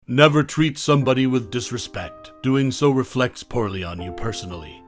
Never treat somebody with disrespect. Doing so reflects poorly on you personally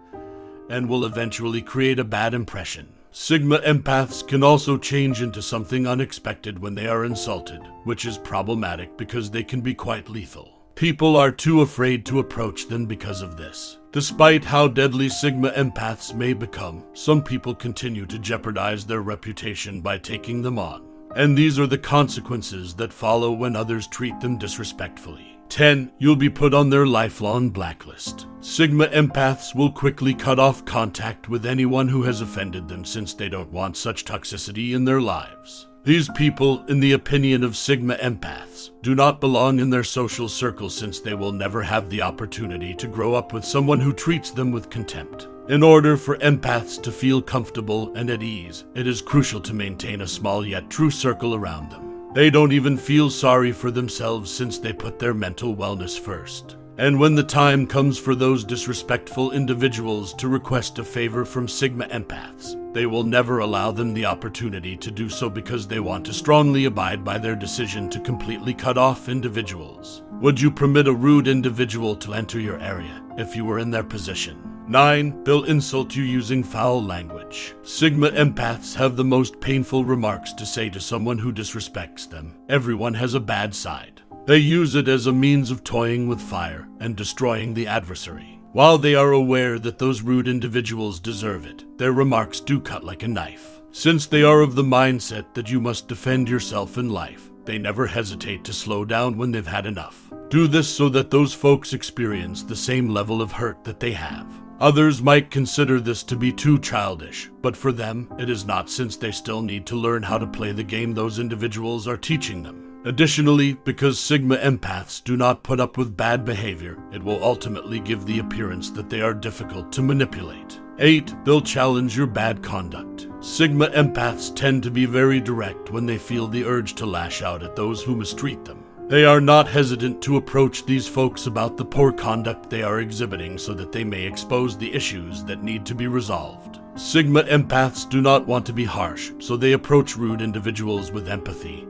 and will eventually create a bad impression. Sigma empaths can also change into something unexpected when they are insulted, which is problematic because they can be quite lethal. People are too afraid to approach them because of this. Despite how deadly Sigma empaths may become, some people continue to jeopardize their reputation by taking them on. And these are the consequences that follow when others treat them disrespectfully. 10. You'll be put on their lifelong blacklist. Sigma empaths will quickly cut off contact with anyone who has offended them since they don't want such toxicity in their lives. These people, in the opinion of Sigma empaths, do not belong in their social circle since they will never have the opportunity to grow up with someone who treats them with contempt. In order for empaths to feel comfortable and at ease, it is crucial to maintain a small yet true circle around them. They don't even feel sorry for themselves since they put their mental wellness first. And when the time comes for those disrespectful individuals to request a favor from Sigma empaths, they will never allow them the opportunity to do so because they want to strongly abide by their decision to completely cut off individuals. Would you permit a rude individual to enter your area if you were in their position? 9. They'll insult you using foul language. Sigma empaths have the most painful remarks to say to someone who disrespects them. Everyone has a bad side. They use it as a means of toying with fire and destroying the adversary. While they are aware that those rude individuals deserve it, their remarks do cut like a knife. Since they are of the mindset that you must defend yourself in life, they never hesitate to slow down when they've had enough. Do this so that those folks experience the same level of hurt that they have. Others might consider this to be too childish, but for them, it is not since they still need to learn how to play the game those individuals are teaching them. Additionally, because Sigma empaths do not put up with bad behavior, it will ultimately give the appearance that they are difficult to manipulate. 8. They'll challenge your bad conduct. Sigma empaths tend to be very direct when they feel the urge to lash out at those who mistreat them. They are not hesitant to approach these folks about the poor conduct they are exhibiting so that they may expose the issues that need to be resolved. Sigma empaths do not want to be harsh, so they approach rude individuals with empathy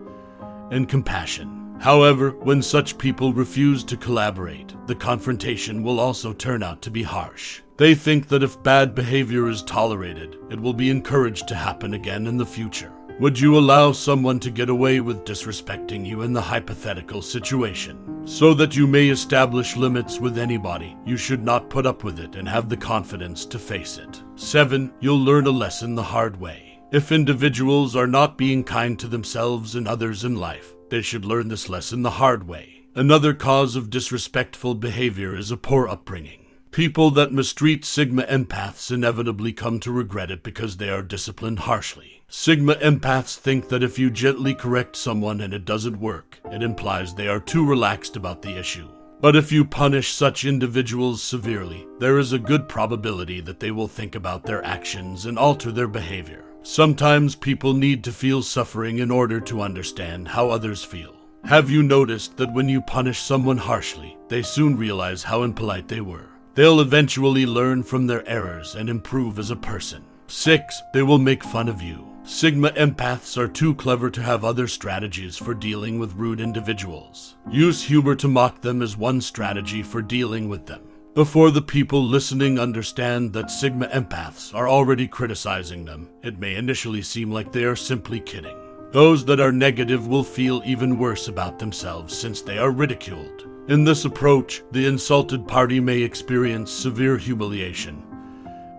and compassion. However, when such people refuse to collaborate, the confrontation will also turn out to be harsh. They think that if bad behavior is tolerated, it will be encouraged to happen again in the future. Would you allow someone to get away with disrespecting you in the hypothetical situation? So that you may establish limits with anybody, you should not put up with it and have the confidence to face it. 7. You'll learn a lesson the hard way. If individuals are not being kind to themselves and others in life, they should learn this lesson the hard way. Another cause of disrespectful behavior is a poor upbringing. People that mistreat Sigma empaths inevitably come to regret it because they are disciplined harshly. Sigma empaths think that if you gently correct someone and it doesn't work, it implies they are too relaxed about the issue. But if you punish such individuals severely, there is a good probability that they will think about their actions and alter their behavior. Sometimes people need to feel suffering in order to understand how others feel. Have you noticed that when you punish someone harshly, they soon realize how impolite they were? They'll eventually learn from their errors and improve as a person. 6. They will make fun of you. Sigma empaths are too clever to have other strategies for dealing with rude individuals. Use humor to mock them as one strategy for dealing with them. Before the people listening understand that Sigma empaths are already criticizing them, it may initially seem like they are simply kidding. Those that are negative will feel even worse about themselves since they are ridiculed. In this approach, the insulted party may experience severe humiliation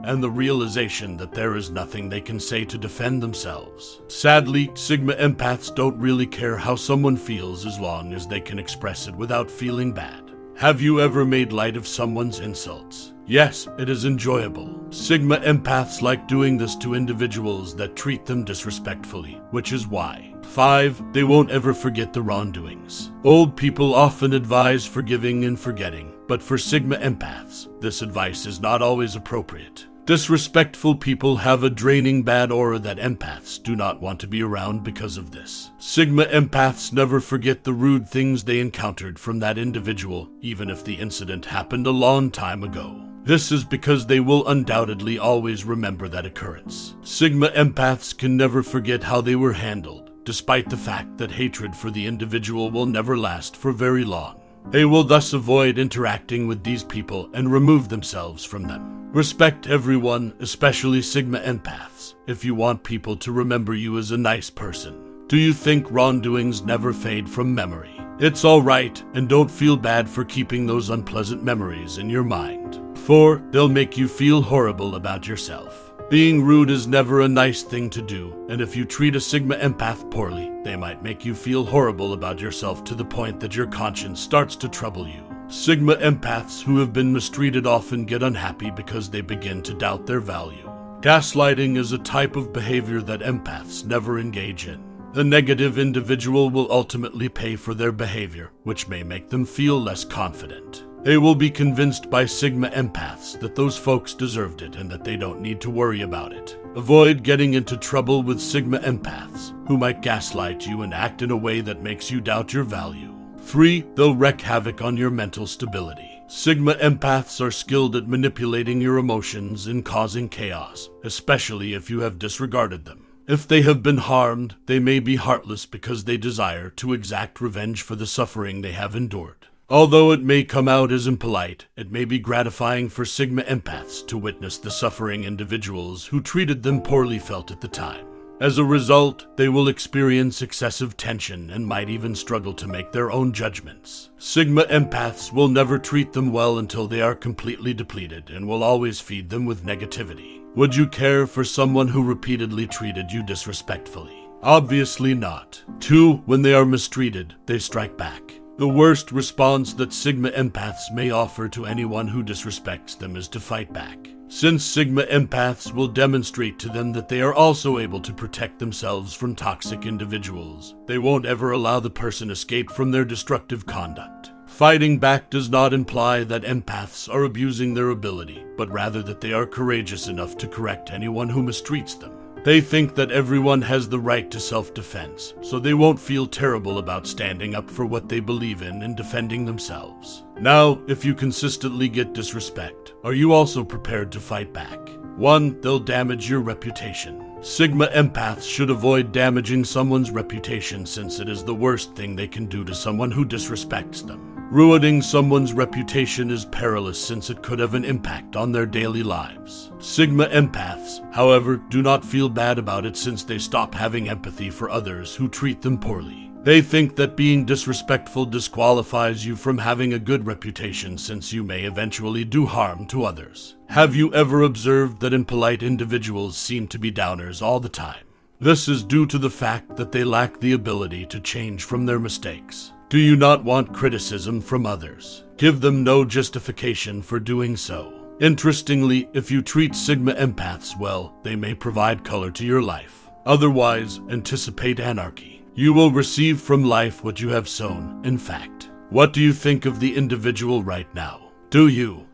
and the realization that there is nothing they can say to defend themselves. Sadly, Sigma empaths don't really care how someone feels as long as they can express it without feeling bad. Have you ever made light of someone's insults? Yes, it is enjoyable. Sigma empaths like doing this to individuals that treat them disrespectfully, which is why. 5. They won't ever forget the wrongdoings. Old people often advise forgiving and forgetting, but for Sigma empaths, this advice is not always appropriate. Disrespectful people have a draining bad aura that empaths do not want to be around because of this. Sigma empaths never forget the rude things they encountered from that individual, even if the incident happened a long time ago. This is because they will undoubtedly always remember that occurrence. Sigma empaths can never forget how they were handled, despite the fact that hatred for the individual will never last for very long. They will thus avoid interacting with these people and remove themselves from them. Respect everyone, especially Sigma empaths, if you want people to remember you as a nice person. Do you think wrongdoings never fade from memory? It's alright, and don't feel bad for keeping those unpleasant memories in your mind. For they'll make you feel horrible about yourself. Being rude is never a nice thing to do, and if you treat a Sigma empath poorly, they might make you feel horrible about yourself to the point that your conscience starts to trouble you. Sigma empaths who have been mistreated often get unhappy because they begin to doubt their value. Gaslighting is a type of behavior that empaths never engage in. The negative individual will ultimately pay for their behavior, which may make them feel less confident. They will be convinced by Sigma empaths that those folks deserved it and that they don't need to worry about it. Avoid getting into trouble with Sigma empaths, who might gaslight you and act in a way that makes you doubt your value. 3. They'll wreak havoc on your mental stability. Sigma empaths are skilled at manipulating your emotions and causing chaos, especially if you have disregarded them. If they have been harmed, they may be heartless because they desire to exact revenge for the suffering they have endured. Although it may come out as impolite, it may be gratifying for Sigma empaths to witness the suffering individuals who treated them poorly felt at the time. As a result, they will experience excessive tension and might even struggle to make their own judgments. Sigma empaths will never treat them well until they are completely depleted and will always feed them with negativity. Would you care for someone who repeatedly treated you disrespectfully? Obviously not. 2. When they are mistreated, they strike back. The worst response that Sigma empaths may offer to anyone who disrespects them is to fight back. Since Sigma empaths will demonstrate to them that they are also able to protect themselves from toxic individuals, they won't ever allow the person escape from their destructive conduct. Fighting back does not imply that empaths are abusing their ability, but rather that they are courageous enough to correct anyone who mistreats them. They think that everyone has the right to self-defense, so they won't feel terrible about standing up for what they believe in and defending themselves. Now, if you consistently get disrespect, are you also prepared to fight back? 1. They'll damage your reputation. Sigma empaths should avoid damaging someone's reputation since it is the worst thing they can do to someone who disrespects them. Ruining someone's reputation is perilous since it could have an impact on their daily lives. Sigma empaths, however, do not feel bad about it since they stop having empathy for others who treat them poorly. They think that being disrespectful disqualifies you from having a good reputation since you may eventually do harm to others. Have you ever observed that impolite individuals seem to be downers all the time? This is due to the fact that they lack the ability to change from their mistakes. Do you not want criticism from others? Give them no justification for doing so. Interestingly, if you treat Sigma empaths well, they may provide color to your life. Otherwise, anticipate anarchy. You will receive from life what you have sown, in fact. What do you think of the individual right now? Do you